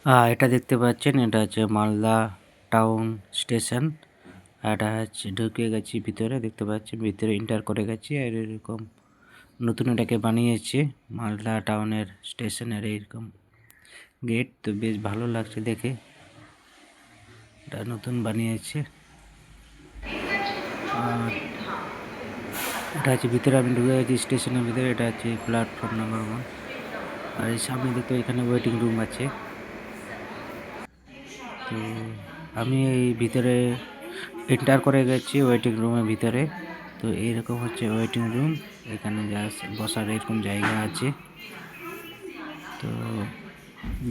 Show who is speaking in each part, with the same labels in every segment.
Speaker 1: এটা দেখতে পাচ্ছেন, এটা হচ্ছে মালদা টাউন স্টেশন। এটা হচ্ছে ঢুকে গেছি ভিতরে, দেখতে পাচ্ছেন ভিতরে এন্টার করে গেছি। আর এরকম নতুন এটাকে বানিয়েছে মালদা টাউনের স্টেশনের এইরকম গেট। তো বেশ ভালো লাগছে দেখে, এটা নতুন বানিয়েছে। আর এটা হচ্ছে ভিতরে আমি ঢুকে গেছি স্টেশনের ভিতরে। এটা হচ্ছে প্ল্যাটফর্ম নাম্বার 1। আর এই সামনে দেখতে এখানে ওয়েটিং রুম আছে। তো আমি এই ভিতরে এন্টার করে গেছি ওয়েটিং রুমের ভিতরে। তো এইরকম হচ্ছে ওয়েটিং রুম, এখানে জাস্ট বসার এরকম জায়গা আছে। তো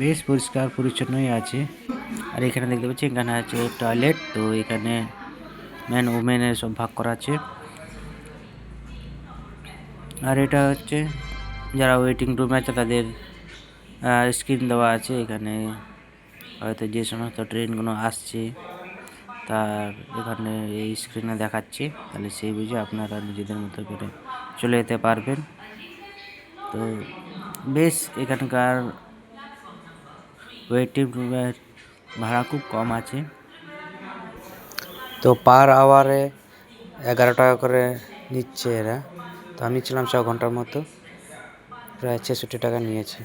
Speaker 1: বেশ পরিষ্কার পরিচ্ছন্নই আছে। আর এখানে দেখতে পাচ্ছি এখানে আছে টয়লেট। তো এখানে ম্যান ওমেনের সব ভাগ করা আছে। আর এটা হচ্ছে যারা ওয়েটিং রুমে আছে তাদের স্ক্রিন দেওয়া আছে এখানে, হয়তো যে সমস্ত ট্রেনগুলো আসছে তার এখানে এই স্ক্রিনে দেখাচ্ছে, তাহলে সেই বুঝে আপনারা নিজেদের মতো করে চলে যেতে পারবেন। তো বেশ এখানকার ওয়েটিং রুমের ভাড়া খুব কম আছে। তো পার আওয়ারে 11 টাকা করে নিচ্ছে এরা। তো আমি ছিলাম 6 ঘন্টার মতো, প্রায় 66 টাকা নিয়েছে।